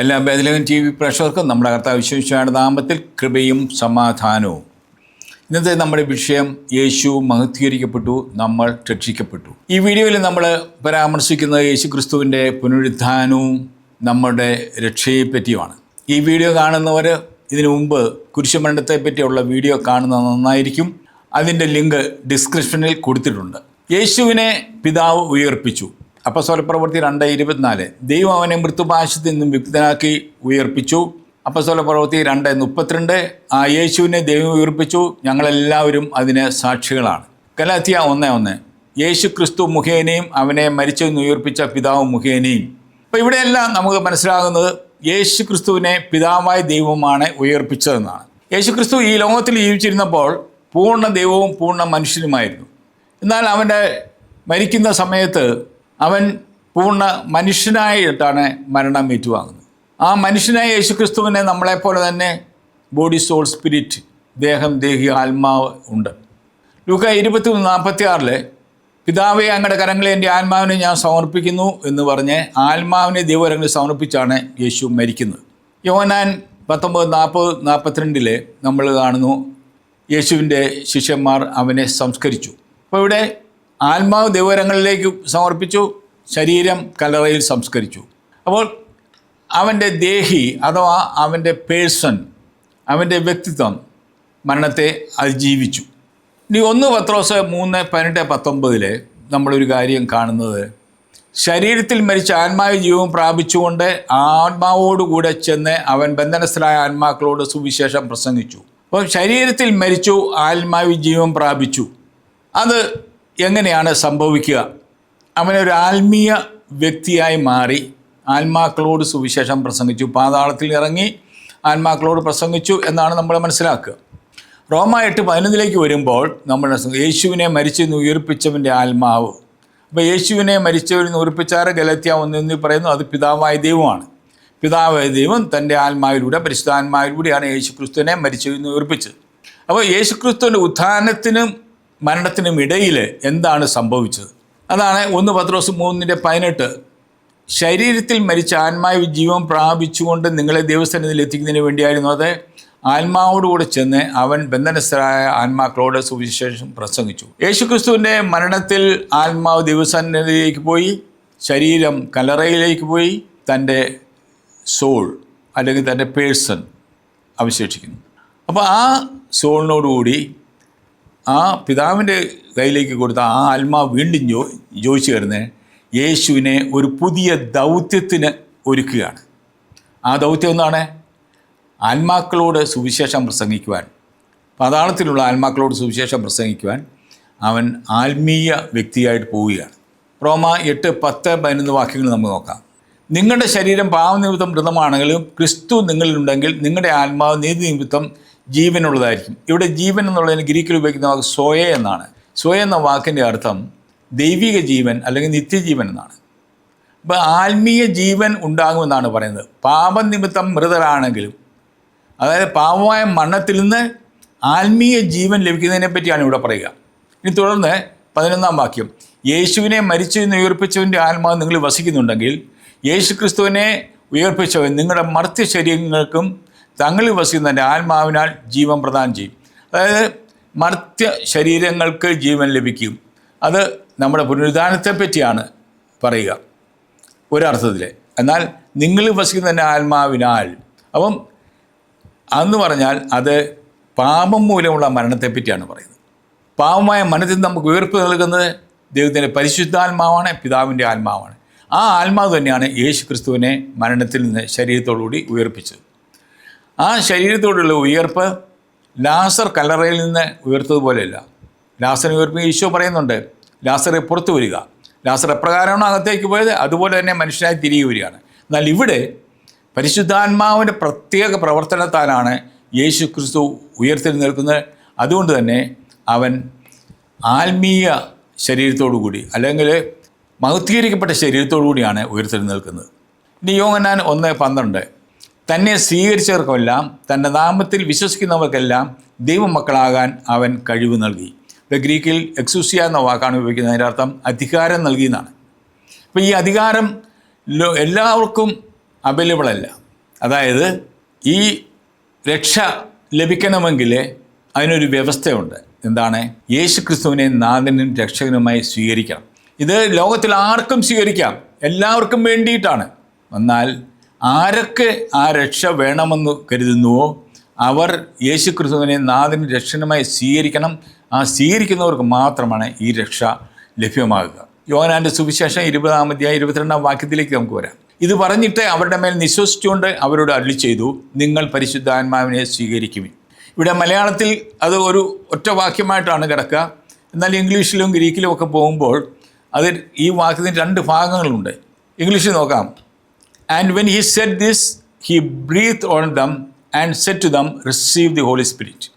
എല്ലാ ബേത്ലഹേം TV പ്രേക്ഷകർക്കും നമ്മുടെ കർത്താവ് യേശുവിന്റെ നാമത്തിൽ കൃപയും സമാധാനവും. ഇന്നത്തെ നമ്മുടെ വിഷയം യേശു മഹത്വീകരിക്കപ്പെട്ടു, നമ്മൾ രക്ഷിക്കപ്പെട്ടു. ഈ വീഡിയോയിൽ നമ്മൾ പരാമർശിക്കുന്നത് യേശുക്രിസ്തുവിൻ്റെ പുനരുത്ഥാനവും നമ്മുടെ രക്ഷയെ പറ്റിയുമാണ്. ഈ വീഡിയോ കാണുന്നവർ ഇതിനു മുമ്പ് കുരിശുമരണത്തെ പറ്റിയുള്ള വീഡിയോ കാണുന്നത് നന്നായിരിക്കും. അതിൻ്റെ ലിങ്ക് ഡിസ്ക്രിപ്ഷനിൽ കൊടുത്തിട്ടുണ്ട്. യേശുവിനെ പിതാവ് ഉയർപ്പിച്ചു. അപ്പോസ്തലപ്രവൃത്തി 2:24. ദൈവം അവനെ മൃത്യുപാശത്തിൽ നിന്നും വിമുക്തനാക്കി ഉയർപ്പിച്ചു. അപ്പോസ്തലപ്രവൃത്തി 2:32. ആ യേശുവിനെ ദൈവം ഉയർപ്പിച്ചു, ഞങ്ങളെല്ലാവരും അതിന് സാക്ഷികളാണ്. ഗലാത്യ 1:1. യേശു ക്രിസ്തു മുഖേനയും അവനെ മരിച്ചതിൽ നിന്ന് ഉയർപ്പിച്ച പിതാവ് മുഖേനയും. അപ്പോൾ ഇവിടെയെല്ലാം നമുക്ക് മനസ്സിലാകുന്നത് യേശു ക്രിസ്തുവിനെ പിതാവായ ദൈവമാണ് ഉയർപ്പിച്ചതെന്നാണ്. യേശു ക്രിസ്തു ഈ ലോകത്തിൽ ജീവിച്ചിരുന്നപ്പോൾ പൂർണ്ണ ദൈവവും പൂർണ്ണ മനുഷ്യനുമായിരുന്നു. എന്നാൽ അവൻ്റെ മരിക്കുന്ന സമയത്ത് അവൻ പൂർണ്ണ മനുഷ്യനായിട്ടാണ് മരണം ഏറ്റുവാങ്ങുന്നത്. ആ മനുഷ്യനായ യേശുക്രിസ്തുവിനെ നമ്മളെപ്പോലെ തന്നെ ബോഡി, സോൾ, സ്പിരിറ്റ്, ദേഹം, ദേഹി, ആത്മാവ് ഉണ്ട്. ലൂക്ക 23:46 പിതാവെ അങ്ങയുടെ കരങ്ങളെ എൻ്റെ ആത്മാവിനെ ഞാൻ സമർപ്പിക്കുന്നു എന്ന് പറഞ്ഞ് ആത്മാവിനെ ദൈവകരങ്ങളിൽ സമർപ്പിച്ചാണ് യേശു മരിക്കുന്നത്. യോഹന്നാൻ 19:40-42 നമ്മൾ കാണുന്നു യേശുവിൻ്റെ ശിഷ്യന്മാർ അവനെ സംസ്കരിച്ചു. അപ്പോൾ ഇവിടെ ആത്മാവ് ദൈവകരങ്ങളിലേക്ക് സമർപ്പിച്ചു, ശരീരം കല്ലറയിൽ സംസ്കരിച്ചു. അപ്പോൾ അവൻ്റെ ദേഹി അഥവാ അവൻ്റെ പേഴ്സൺ, അവൻ്റെ വ്യക്തിത്വം മരണത്തെ അതിജീവിച്ചു. ഇനി 1 പത്രോസ് 3:18-19 നമ്മളൊരു കാര്യം കാണുന്നത്, ശരീരത്തിൽ മരിച്ച ആത്മാവ് ജീവൻ പ്രാപിച്ചുകൊണ്ട് ആത്മാവോടുകൂടെ ചെന്ന് അവൻ ബന്ധനസ്ഥരായ ആത്മാക്കളോട് സുവിശേഷം പ്രസംഗിച്ചു. അപ്പോൾ ശരീരത്തിൽ മരിച്ചു, ആത്മാവ് ജീവൻ പ്രാപിച്ചു. അത് എങ്ങനെയാണ് സംഭവിക്കുക? അവനൊരു ആത്മീയ വ്യക്തിയായി മാറി ആത്മാക്കളോട് സുവിശേഷം പ്രസംഗിച്ചു, പാതാളത്തിൽ ഇറങ്ങി ആത്മാക്കളോട് പ്രസംഗിച്ചു എന്നാണ് നമ്മൾ മനസ്സിലാക്കുക. റോമ 8:11 വരുമ്പോൾ നമ്മൾ യേശുവിനെ മരിച്ചെന്ന് ഉയർപ്പിച്ചവൻ്റെ ആത്മാവ്. അപ്പോൾ യേശുവിനെ മരിച്ചവരിൽ നിന്ന് ഉയർപ്പിച്ചാറ് ഗലാത്യ 1:1 പറയുന്നു, അത് പിതാവായ ദൈവമാണ്. പിതാവായ ദൈവം തൻ്റെ ആത്മാവിലൂടെ, പരിശുദ്ധാത്മാവിലൂടെയാണ് യേശുക്രിസ്തുവിനെ മരിച്ചവരിൽ നിന്ന് ഉയർപ്പിച്ചത്. അപ്പോൾ യേശുക്രിസ്തുവിൻ്റെ ഉത്ഥാനത്തിനും മരണത്തിനും ഇടയിൽ എന്താണ് സംഭവിച്ചത്? അതാണ് 1 പത്രോസ് 3:18. ശരീരത്തിൽ മരിച്ച ആത്മാവ് ജീവൻ പ്രാപിച്ചുകൊണ്ട് നിങ്ങളെ ദൈവസന്നിധിയിൽ എത്തിക്കുന്നതിന് വേണ്ടിയായിരുന്നു അത്. ആത്മാവോടുകൂടെ ചെന്ന് അവൻ ബന്ധനസ്ഥരായ ആത്മാക്കളോട് സുവിശേഷം പ്രസംഗിച്ചു. യേശുക്രിസ്തുവിൻ്റെ മരണത്തിൽ ആത്മാവ് ദൈവസന്നിധിയിലേക്ക് പോയി, ശരീരം കല്ലറയിലേക്ക് പോയി, തൻ്റെ സോൾ അല്ലെങ്കിൽ തൻ്റെ പേഴ്സൺ അവശേഷിക്കുന്നു. അപ്പോൾ ആ സോളിനോടുകൂടി ആ പിതാവിൻ്റെ കയ്യിലേക്ക് കൊടുത്ത ആ ആത്മാവ് വീണ്ടും ജോയിച്ചു കയറുന്നത് യേശുവിനെ ഒരു പുതിയ ദൗത്യത്തിന് ഒരുക്കുകയാണ്. ആ ദൗത്യം എന്താണ്? ആത്മാക്കളോട് സുവിശേഷം പ്രസംഗിക്കുവാൻ, പാതാളത്തിലുള്ള ആത്മാക്കളോട് സുവിശേഷം പ്രസംഗിക്കുവാൻ അവൻ ആത്മീയ വ്യക്തിയായിട്ട് പോവുകയാണ്. റോമ 8:10-11 വാക്യങ്ങൾ നമുക്ക് നോക്കാം. നിങ്ങളുടെ ശരീരം പാപനിമിത്തം മൃതമാണെങ്കിലും ക്രിസ്തു നിങ്ങളിലുണ്ടെങ്കിൽ നിങ്ങളുടെ ആത്മാവ് നീതി നിമിത്തം ജീവനുള്ളതായിരിക്കും. ഇവിടെ ജീവൻ എന്നുള്ളതിന് ഗ്രീക്കിൽ ഉപയോഗിക്കുന്ന വാക്ക് സോയ എന്നാണ്. സോയ എന്ന വാക്കിൻ്റെ അർത്ഥം ദൈവിക ജീവൻ അല്ലെങ്കിൽ നിത്യജീവൻ എന്നാണ്. അപ്പോൾ ആത്മീയ ജീവൻ ഉണ്ടാകുമെന്നാണ് പറയുന്നത്. പാപനിമിത്തം മൃതരാണെങ്കിലും, അതായത് പാപമായ മരണത്തിൽ നിന്ന് ആത്മീയ ജീവൻ ലഭിക്കുന്നതിനെ പറ്റിയാണ് ഇവിടെ പറയുക. ഇനി തുടർന്ന് 11-ാം വാക്യം, യേശുവിനെ മരിച്ചെന്ന് ഉയർപ്പിച്ചവൻ്റെ ആത്മാവ് നിങ്ങൾ വസിക്കുന്നുണ്ടെങ്കിൽ യേശു ക്രിസ്തുവിനെ ഉയർപ്പിച്ചവൻ നിങ്ങളുടെ മർത്യ ശരീരങ്ങൾക്കും തങ്ങളിൽ വസിക്കുന്നതിൻ്റെ ആത്മാവിനാൽ ജീവൻ പ്രദാനം ചെയ്യും. അതായത് മർത്യ ശരീരങ്ങൾക്ക് ജീവൻ ലഭിക്കും. അത് നമ്മുടെ പുനരുദ്ധാനത്തെ പറ്റിയാണ് പറയുക ഒരർത്ഥത്തിൽ. എന്നാൽ നിങ്ങൾ വസിക്കുന്നതിൻ്റെ ആത്മാവിനാൽ, അപ്പം അതെന്ന് പറഞ്ഞാൽ അത് പാപം മൂലമുള്ള മരണത്തെ പറ്റിയാണ് പറയുന്നത്. പാപമായ മരണത്തിൽ നമുക്ക് ഉയർപ്പ് നൽകുന്നത് ദൈവത്തിൻ്റെ പരിശുദ്ധാത്മാവാണ്, പിതാവിൻ്റെ ആത്മാവാണ്. ആ ആത്മാവ് തന്നെയാണ് യേശു ക്രിസ്തുവിനെ മരണത്തിൽ നിന്ന് ശരീരത്തോടുകൂടി ഉയർപ്പിച്ചത്. ആ ശരീരത്തോടുള്ള ഉയർപ്പ് ലാസർ കല്ലറയിൽ നിന്ന് ഉയർത്തതുപോലെയല്ല. ലാസറിനെ ഉയർപ്പി ഈശോ പറയുന്നുണ്ട്, ലാസറെ പുറത്തു വരിക. ലാസർ എപ്രകാരമാണ് അകത്തേക്ക് പോയത് അതുപോലെ തന്നെ മനുഷ്യനായി തിരികെ വരികയാണ്. എന്നാൽ ഇവിടെ പരിശുദ്ധാത്മാവിൻ്റെ പ്രത്യേക പ്രവർത്തനത്താലാണ് യേശു ക്രിസ്തു ഉയർത്തെഴുന്നേൽക്കുന്നത്. അതുകൊണ്ട് തന്നെ അവൻ ആത്മീയ ശരീരത്തോടു കൂടി അല്ലെങ്കിൽ മഹത്വീകരിക്കപ്പെട്ട ശരീരത്തോടു കൂടിയാണ് ഉയർത്തെഴുന്നേൽക്കുന്നത്. ഇനി യോഹന്നാൻ 1:12 തന്നെ സ്വീകരിച്ചവർക്കെല്ലാം തൻ്റെ നാമത്തിൽ വിശ്വസിക്കുന്നവർക്കെല്ലാം ദൈവമക്കളാകാൻ അവൻ കഴിവ് നൽകി. ഗ്രീക്കിൽ എക്സൂസിയ എന്ന വാക്കാണ് ഉപയോഗിക്കുന്നത്. അതിൻ്റെ അർത്ഥം അധികാരം നൽകി എന്നാണ്. അപ്പോൾ ഈ അധികാരം എല്ലാവർക്കും അവൈലബിൾ അല്ല. അതായത് ഈ രക്ഷ ലഭിക്കണമെങ്കിൽ അതിനൊരു വ്യവസ്ഥയുണ്ട്. എന്താണ്? യേശു ക്രിസ്തുവിനെ നാഥനും രക്ഷകനുമായി സ്വീകരിക്കണം. ഇത് ലോകത്തിൽ ആർക്കും സ്വീകരിക്കാം, എല്ലാവർക്കും വേണ്ടിയിട്ടാണ്. എന്നാൽ ആരൊക്കെ ആ രക്ഷ വേണമെന്ന് കരുതുന്നുവോ അവർ യേശു ക്രിസ്തുവിനെ നാഥനും രക്ഷകനുമായി സ്വീകരിക്കണം. ആ സ്വീകരിക്കുന്നവർക്ക് മാത്രമാണ് ഈ രക്ഷ ലഭ്യമാകുക. യോഹന്നാന്റെ സുവിശേഷം 20-ാം അധ്യായം 22-ാം വാക്യത്തിലേക്ക് നമുക്ക് വരാം. ഇത് പറഞ്ഞിട്ട് അവരുടെ മേൽ നിശ്വസിച്ചുകൊണ്ട് അവരോട് അരുളി ചെയ്തു, നിങ്ങൾ പരിശുദ്ധാത്മാവിനെ സ്വീകരിക്കുവിൻ. ഇവിടെ മലയാളത്തിൽ അത് ഒരു ഒറ്റ വാക്യമായിട്ടാണ് കിടക്കുക. എന്നാൽ ഇംഗ്ലീഷിലും ഗ്രീക്കിലും ഒക്കെ പോകുമ്പോൾ അതിൽ ഈ വാക്യത്തിന് 2 ഭാഗങ്ങളുണ്ട്. ഇംഗ്ലീഷിൽ നോക്കാം. And when he said this he breathe on them and said to them receive the holy spirit.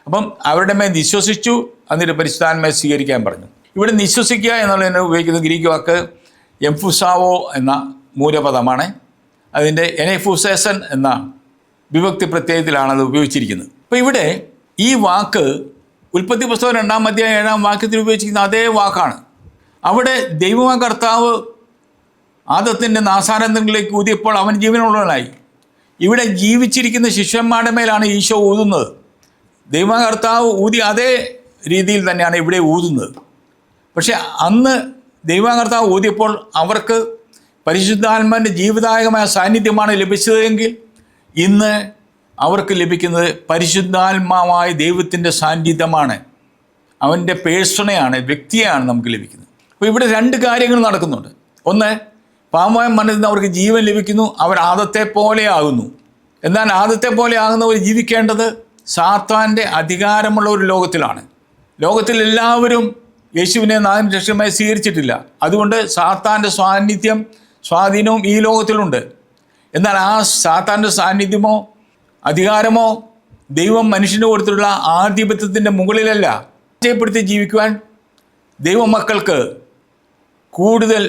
അപ്പം അവരുടെ മേൽ വിശ്വസിച്ചു, എന്നിട്ട് പരിശുദ്ധാത്മാവിനെ സ്വീകരിക്കാൻ പറഞ്ഞു. ഇവിടെ വിശ്വസിക്കുക എന്നുള്ളതിനെ ഉപയോഗിക്കുന്ന ഗ്രീക്ക് വാക്ക് എംഫുസാവോ എന്ന മൂലപദമാണ്. അതിൻ്റെ എനഫുസേസൻ എന്ന വിഭക്തി പ്രത്യയത്തിലാണ് അത് ഉപയോഗിച്ചിരിക്കുന്നത്. അപ്പോൾ ഇവിടെ ഈ വാക്ക് ഉൽപ്പത്തി പുസ്തകം 2-ാം അധ്യായം 7-ാം വാക്യത്തിൽ ഉപയോഗിച്ചിരിക്കുന്ന അതേ വാക്കാണ്. അവിടെ ദൈവമായ കർത്താവ് ആദത്തിൻ്റെ നാസാരന്ധങ്ങളിലേക്ക് ഊതിയപ്പോൾ അവൻ ജീവനുള്ളവനായി. ഇവിടെ ജീവിച്ചിരിക്കുന്ന ശിഷ്യന്മാരുടെ മേലാണ് ഈശോ ഊതുന്നത്. ദൈവമായ കർത്താവ് ഊതി അതേ രീതിയിൽ തന്നെയാണ് ഇവിടെ ഊതുന്നത്. പക്ഷെ അന്ന് ദൈവമായ കർത്താവ് ഊതിയപ്പോൾ അവർക്ക് പരിശുദ്ധാത്മാവിൻ്റെ ജീവദായകമായ സാന്നിധ്യമാണ് ലഭിച്ചതെങ്കിൽ ഇന്ന് അവർക്ക് ലഭിക്കുന്നത് പരിശുദ്ധാത്മാവായ ദൈവത്തിൻ്റെ സാന്നിധ്യമാണ്. അവൻ്റെ പേഴ്സണയാണ്, വ്യക്തിയാണ് നമുക്ക് ലഭിക്കുന്നത്. അപ്പോൾ ഇവിടെ 2 കാര്യങ്ങൾ നടക്കുന്നുണ്ട്. ഒന്ന്, പാപമായ മനസ്സിൽ നിന്ന് അവർക്ക് ജീവൻ ലഭിക്കുന്നു, അവർ ആദത്തെ പോലെ ആകുന്നു. എന്നാൽ ആദത്തെ പോലെ ആകുന്നവർ ജീവിക്കേണ്ടത് സാത്താൻ്റെ അധികാരമുള്ള ഒരു ലോകത്തിലാണ്. ലോകത്തിൽ എല്ലാവരും യേശുവിനെ നാഥനും രക്ഷകനുമായി സ്വീകരിച്ചിട്ടില്ല. അതുകൊണ്ട് സാത്താൻ്റെ സ്വാധീനവും ഈ ലോകത്തിലുണ്ട്. എന്നാൽ ആ സാത്താൻ്റെ സാന്നിധ്യമോ അധികാരമോ ദൈവം മനുഷ്യന് കൊടുത്തിട്ടുള്ള ആധിപത്യത്തിൻ്റെ മുകളിലല്ല. നിശ്ചയപ്പെടുത്തി ജീവിക്കുവാൻ ദൈവമക്കൾക്ക് കൂടുതൽ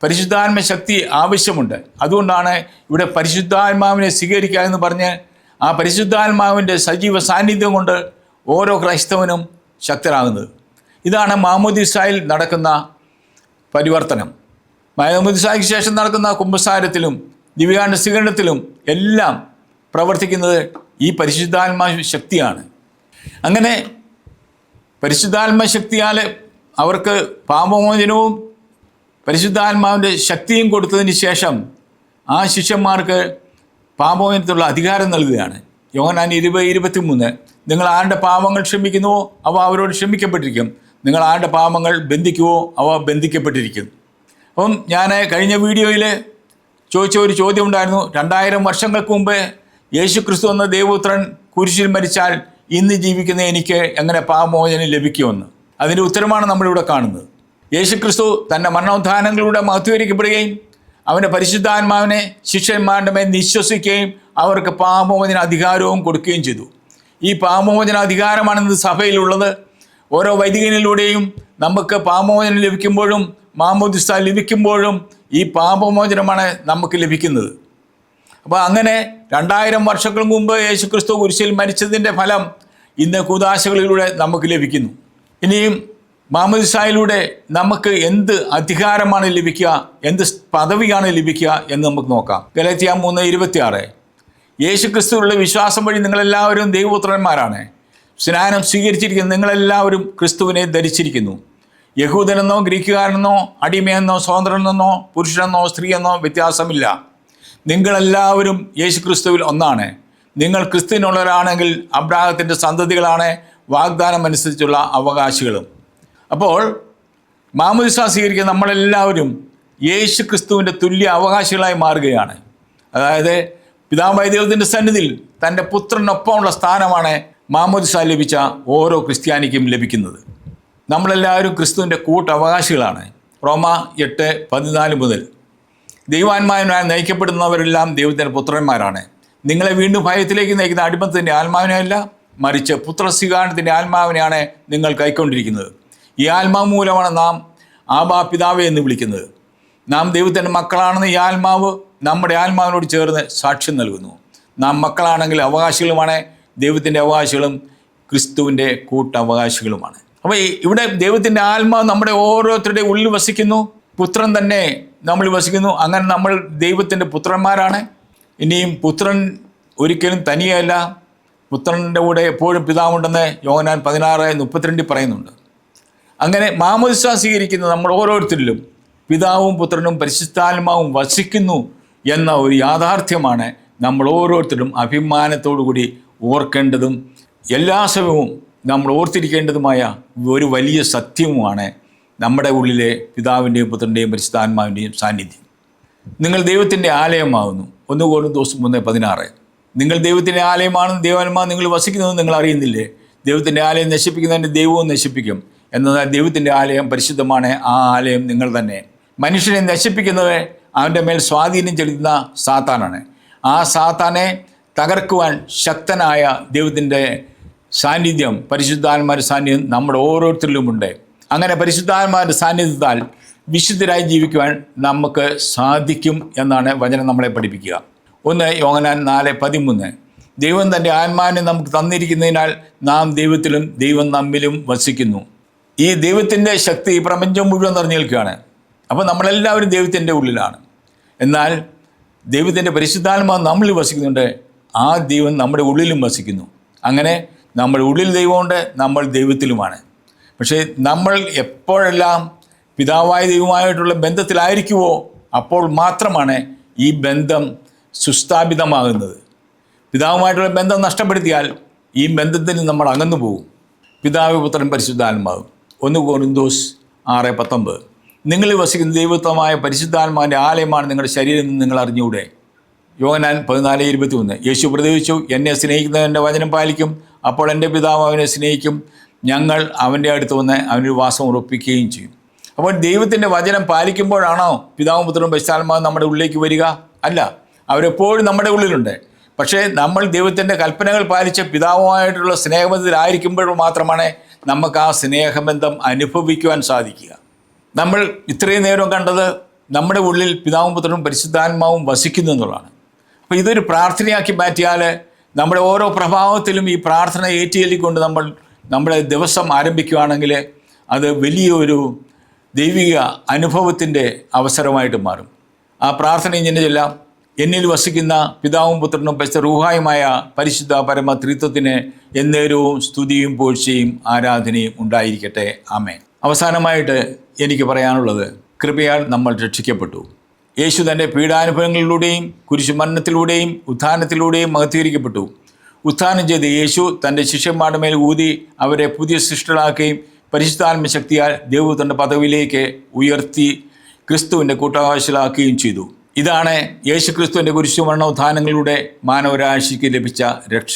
പരിശുദ്ധാത്മ ശക്തി ആവശ്യമുണ്ട്. അതുകൊണ്ടാണ് ഇവിടെ പരിശുദ്ധാത്മാവിനെ സ്വീകരിക്കുക എന്ന് പറഞ്ഞ് ആ പരിശുദ്ധാത്മാവിൻ്റെ സജീവ സാന്നിധ്യം കൊണ്ട് ഓരോ ക്രൈസ്തവനും ശക്തരാകുന്നത്. ഇതാണ് മാമോദിസായിൽ നടക്കുന്ന പരിവർത്തനം. മാമോദിസായ്ക്ക് ശേഷം നടക്കുന്ന കുമ്പസാരത്തിലും ദിവ്യാന സ്വീകരണത്തിലും എല്ലാം പ്രവർത്തിക്കുന്നത് ഈ പരിശുദ്ധാത്മാ ശക്തിയാണ്. അങ്ങനെ പരിശുദ്ധാത്മ ശക്തിയാൽ അവർക്ക് പാപമോചനവും പരിശുദ്ധാത്മാവിൻ്റെ ശക്തിയും കൊടുത്തതിന് ശേഷം ആ ശിഷ്യന്മാർക്ക് പാപമോചനത്തിനുള്ള അധികാരം നൽകുകയാണ്. യോഹന്നാൻ 20:23 നിങ്ങൾ ആരുടെ പാപങ്ങൾ ക്ഷമിക്കുന്നുവോ അവ അവരോട് ക്ഷമിക്കപ്പെട്ടിരിക്കും, നിങ്ങൾ ആരുടെ പാപങ്ങൾ ബന്ധിക്കുവോ അവ ബന്ധിക്കപ്പെട്ടിരിക്കും. അപ്പം ഞാൻ കഴിഞ്ഞ വീഡിയോയിൽ ചോദിച്ച ഒരു ചോദ്യം ഉണ്ടായിരുന്നു. 2000 വർഷങ്ങൾക്ക് മുമ്പ് യേശു ക്രിസ്തു എന്ന ദൈവപുത്രൻ കുരിശിൽ മരിച്ചാൽ ഇന്ന് ജീവിക്കുന്ന എനിക്ക് എങ്ങനെ പാപമോചനം ലഭിക്കുമെന്ന്. അതിൻ്റെ ഉത്തരമാണ് നമ്മളിവിടെ കാണുന്നത്. യേശു ക്രിസ്തു തൻ്റെ മരണോത്ഥാനങ്ങളിലൂടെ മഹത്വീകരിക്കപ്പെടുകയും അവൻ്റെ പരിശുദ്ധാത്മാവിനെ ശിഷ്യന്മാരുടെ മേൽ നിശ്വസിക്കുകയും അവർക്ക് പാപമോചന അധികാരവും കൊടുക്കുകയും ചെയ്തു. ഈ പാപമോചന അധികാരമാണെന്ന് സഭയിലുള്ളത്. ഓരോ വൈദികനിലൂടെയും നമുക്ക് പാപമോചനം ലഭിക്കുമ്പോഴും മാമോദിസ ലഭിക്കുമ്പോഴും ഈ പാപമോചനമാണ് നമുക്ക് ലഭിക്കുന്നത്. അപ്പോൾ അങ്ങനെ 2000 വർഷങ്ങൾക്ക് മുമ്പ് യേശു ക്രിസ്തു കുരിശിൽ മരിച്ചതിൻ്റെ ഫലം ഇന്ന് കൂദാശകളിലൂടെ നമുക്ക് ലഭിക്കുന്നു. ഇനിയും മാമോദിസായിലൂടെ നമുക്ക് എന്ത് അധികാരമാണ് ലഭിക്കുക, എന്ത് പദവിയാണ് ലഭിക്കുക എന്ന് നമുക്ക് നോക്കാം. ഗലാത്യ 3:26 യേശു ക്രിസ്തുവിലുള്ള വിശ്വാസം വഴി നിങ്ങളെല്ലാവരും ദൈവപുത്രന്മാരാണ്. സ്നാനം സ്വീകരിച്ചിരിക്കുന്ന നിങ്ങളെല്ലാവരും ക്രിസ്തുവിനെ ധരിച്ചിരിക്കുന്നു. യഹൂദനെന്നോ ഗ്രീക്കുകാരനെന്നോ അടിമയെന്നോ സ്വതന്ത്രനെന്നോ പുരുഷനെന്നോ സ്ത്രീയെന്നോ വ്യത്യാസമില്ല. നിങ്ങളെല്ലാവരും യേശു ക്രിസ്തുവിൽ ഒന്നാണ്. നിങ്ങൾ ക്രിസ്തുവിനുള്ളവരാണെങ്കിൽ അബ്രാഹത്തിൻ്റെ സന്തതികളാണ്, വാഗ്ദാനം അനുസരിച്ചുള്ള അവകാശികളും. അപ്പോൾ മാമോദിസ സ്വീകരിക്കുന്ന നമ്മളെല്ലാവരും യേശു ക്രിസ്തുവിൻ്റെ തുല്യ അവകാശികളായി മാറുകയാണ്. അതായത് പിതാവായ ദൈവത്തിൻ്റെ സന്നിധിയിൽ തൻ്റെ പുത്രനൊപ്പമുള്ള സ്ഥാനമാണ് മാമോദിസ ലഭിച്ച ഓരോ ക്രിസ്ത്യാനിക്കും ലഭിക്കുന്നത്. നമ്മളെല്ലാവരും ക്രിസ്തുവിൻ്റെ കൂട്ടവകാശികളാണ്. റോമ 8:14 മുതൽ ദൈവാത്മാവിനാൽ നയിക്കപ്പെടുന്നവരെല്ലാം ദൈവത്തിൻ്റെ പുത്രന്മാരാണ്. നിങ്ങളെ വീണ്ടും ഭയത്തിലേക്ക് നയിക്കുന്ന അടിമത്തത്തിൻ്റെ ആത്മാവിനെയല്ല, മറിച്ച് പുത്രസ്വീകാരത്തിൻ്റെ ആത്മാവിനെയാണ് നിങ്ങൾ കൈക്കൊണ്ടിരിക്കുന്നത്. ഈ ആത്മാവ് മൂലമാണ് നാം ആബാ പിതാവേ എന്ന് വിളിക്കുന്നത്. നാം ദൈവത്തിൻ്റെ മക്കളാണെന്ന് ഈ ആത്മാവ് നമ്മുടെ ആത്മാവിനോട് ചേർന്ന് സാക്ഷ്യം നൽകുന്നു. നാം മക്കളാണെങ്കിൽ അവകാശികളുമാണ്, ദൈവത്തിൻ്റെ അവകാശികളും ക്രിസ്തുവിൻ്റെ കൂട്ടവകാശികളുമാണ്. അപ്പോൾ ഇവിടെ ദൈവത്തിൻ്റെ ആത്മാവ് നമ്മുടെ ഓരോരുത്തരുടെയും ഉള്ളിൽ വസിക്കുന്നു, പുത്രൻ തന്നെ നമ്മൾ വസിക്കുന്നു. അങ്ങനെ നമ്മൾ ദൈവത്തിൻ്റെ പുത്രന്മാരാണ്. ഇനിയും പുത്രൻ ഒരിക്കലും തനിയല്ല, പുത്രൻ്റെ കൂടെ എപ്പോഴും പിതാവുണ്ടെന്ന് യോഹന്നാൻ 16:32 പറയുന്നുണ്ട്. അങ്ങനെ മാമോദിസ സ്വീകരിക്കുന്ന നമ്മൾ ഓരോരുത്തരിലും പിതാവും പുത്രനും പരിശുദ്ധാത്മാവും വസിക്കുന്നു എന്ന ഒരു യാഥാർത്ഥ്യമാണ് നമ്മൾ ഓരോരുത്തരും അഭിമാനത്തോടു കൂടി ഓർക്കേണ്ടതും എല്ലാ സമയവും നമ്മൾ ഓർത്തിരിക്കേണ്ടതുമായ ഒരു വലിയ സത്യവുമാണ് നമ്മുടെ ഉള്ളിലെ പിതാവിൻ്റെയും പുത്രൻ്റെയും പരിശുദ്ധാത്മാവിൻ്റെയും സാന്നിധ്യം. നിങ്ങൾ ദൈവത്തിൻ്റെ ആലയമാകുന്നു. 1 കൊരിന്തോസ് 3:16. നിങ്ങൾ ദൈവത്തിൻ്റെ ആലയമാണെന്ന് ദൈവാത്മാവ് നിങ്ങൾ വസിക്കുന്നതെന്ന് നിങ്ങൾ അറിയുന്നില്ലേ? ദൈവത്തിൻ്റെ ആലയം നശിപ്പിക്കുന്നതിൻ്റെ ദൈവവും നശിപ്പിക്കും. എന്നാൽ ദൈവത്തിൻ്റെ ആലയം പരിശുദ്ധമാണ്. ആ ആലയം നിങ്ങൾ തന്നെ. മനുഷ്യനെ നശിപ്പിക്കുന്നത് അവൻ്റെ മേൽ സ്വാധീനം ചെലുത്തുന്ന സാത്താനാണ്. ആ സാത്താനെ തകർക്കുവാൻ ശക്തനായ ദൈവത്തിൻ്റെ സാന്നിധ്യം, പരിശുദ്ധാത്മാവിൻ്റെ സാന്നിധ്യം നമ്മുടെ ഓരോരുത്തരിലുമുണ്ട്. അങ്ങനെ പരിശുദ്ധാത്മാവിൻ്റെ സാന്നിധ്യത്താൽ വിശുദ്ധരായി ജീവിക്കുവാൻ നമുക്ക് സാധിക്കും എന്നാണ് വചനം നമ്മളെ പഠിപ്പിക്കുക. 1 യോഹന്നാൻ 4:13. ദൈവം തൻ്റെ ആത്മാവിനെ നമുക്ക് തന്നിരിക്കുന്നതിനാൽ നാം ദൈവത്തിലും ദൈവം നമ്മിലും വസിക്കുന്നു. ഈ ദൈവത്തിൻ്റെ ശക്തി ഈ പ്രപഞ്ചം മുഴുവൻ നിറഞ്ഞു നിൽക്കുകയാണ്. അപ്പോൾ നമ്മളെല്ലാവരും ദൈവത്തിൻ്റെ ഉള്ളിലാണ്. എന്നാൽ ദൈവത്തിൻ്റെ പരിശുദ്ധാത്മാവ് നമ്മളിൽ വസിക്കുന്നുണ്ട്. ആ ദൈവം നമ്മുടെ ഉള്ളിലും വസിക്കുന്നു. അങ്ങനെ നമ്മുടെ ഉള്ളിൽ ദൈവമുണ്ട്, നമ്മൾ ദൈവത്തിലുമാണ്. പക്ഷേ നമ്മൾ എപ്പോഴെല്ലാം പിതാവായ ദൈവമായിട്ടുള്ള ബന്ധത്തിലായിരിക്കുമോ അപ്പോൾ മാത്രമാണ് ഈ ബന്ധം സുസ്ഥാപിതമാകുന്നത്. പിതാവുമായിട്ടുള്ള ബന്ധം നഷ്ടപ്പെടുത്തിയാൽ ഈ ബന്ധത്തിൽ നമ്മൾ അകന്നു പോകും. പിതാവ്, പുത്രൻ, പരിശുദ്ധാത്മാവും. 1 കൊരിന്തോസ് 6:19. നിങ്ങളിൽ വസിക്കുന്ന ദൈവത്വമായ പരിശുദ്ധാത്മാവിൻ്റെ ആലയമാണ് നിങ്ങളുടെ ശരീരം എന്ന് നിങ്ങൾ അറിഞ്ഞുകൂടെ? യോഹന്നാൻ 14:21. യേശു പ്രതിവചിച്ചു, എന്നെ സ്നേഹിക്കുന്നവൻ്റെ വചനം പാലിക്കും, അപ്പോൾ എൻ്റെ പിതാവ് അവനെ സ്നേഹിക്കും, ഞങ്ങൾ അവൻ്റെ അടുത്ത് വന്ന് അവനൊരു വാസം ഉറപ്പിക്കുകയും ചെയ്യും. അപ്പോൾ ദൈവത്തിൻ്റെ വചനം പാലിക്കുമ്പോഴാണോ പിതാവും പുത്രനും പരിശുദ്ധാത്മാവും നമ്മുടെ ഉള്ളിലേക്ക് വരിക? അല്ല, അവരെപ്പോഴും നമ്മുടെ ഉള്ളിലുണ്ട്. പക്ഷേ നമ്മൾ ദൈവത്തിൻ്റെ കൽപ്പനകൾ പാലിച്ച് പിതാവുമായിട്ടുള്ള സ്നേഹബന്ധത്തിലായിരിക്കുമ്പോൾ മാത്രമാണ് നമുക്ക് ആ സ്നേഹബന്ധം അനുഭവിക്കുവാൻ സാധിക്കുക. നമ്മൾ ഇത്രയും നേരം കണ്ടത് നമ്മുടെ ഉള്ളിൽ പിതാവും പുത്രനും പരിശുദ്ധാത്മാവും വസിക്കുന്നു എന്നുള്ളതാണ്. അപ്പോൾ ഇതൊരു പ്രാർത്ഥനയാക്കി മാറ്റിയാൽ നമ്മുടെ ഓരോ പ്രഭാവത്തിലും ഈ പ്രാർത്ഥന ഏറ്റുചൊല്ലിക്കൊണ്ട് നമ്മുടെ ദിവസം ആരംഭിക്കുകയാണെങ്കിൽ അത് വലിയൊരു ദൈവിക അനുഭവത്തിൻ്റെ അവസരമായിട്ട് മാറും. ആ പ്രാർത്ഥന ഇങ്ങനെ ചൊല്ലാം: എന്നിൽ വസിക്കുന്ന പിതാവും പുത്രനും റൂഹായുമായ പരിശുദ്ധ പരമ ത്രിത്വത്തിന് എന്നേരവും സ്തുതിയും പുകഴ്ചയും ആരാധനയും ഉണ്ടായിരിക്കട്ടെ. ആമേൻ. അവസാനമായിട്ട് എനിക്ക് പറയാനുള്ളത്, കൃപയാൽ നമ്മൾ രക്ഷിക്കപ്പെട്ടു. യേശു തൻ്റെ പീഡാനുഭവങ്ങളിലൂടെയും കുരിശുമരണത്തിലൂടെയും ഉത്ഥാനത്തിലൂടെയും മഹത്വീകരിക്കപ്പെട്ടു. ഉത്ഥാനം ചെയ്ത് യേശു തൻ്റെ ശിഷ്യന്മാരുടെ മേൽ ഊതി അവരെ പുതിയ സൃഷ്ടികളാക്കുകയും പരിശുദ്ധാത്മ ശക്തിയാൽ ദൈവത്തിൻ്റെ പദവിയിലേക്ക് ഉയർത്തി ക്രിസ്തുവിൻ്റെ കൂട്ടാവകാശികളാക്കുകയും ചെയ്തു. ഇതാണ് യേശു ക്രിസ്തുവിൻ്റെ കുരിശുമരണ ഉത്ഥാനങ്ങളിലൂടെ മാനവരാശിക്ക് ലഭിച്ച രക്ഷ.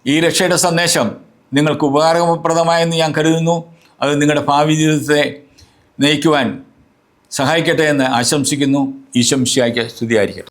ഈ രക്ഷയുടെ സന്ദേശം നിങ്ങൾക്ക് ഉപകാരപ്രദമായെന്ന് ഞാൻ കരുതുന്നു. അത് നിങ്ങളുടെ ഭാവി ജീവിതത്തെ നയിക്കുവാൻ സഹായിക്കട്ടെ എന്ന് ആശംസിക്കുന്നു. ഈശോ മിശിഹായ്ക്ക് സ്തുതിയായിരിക്കട്ടെ.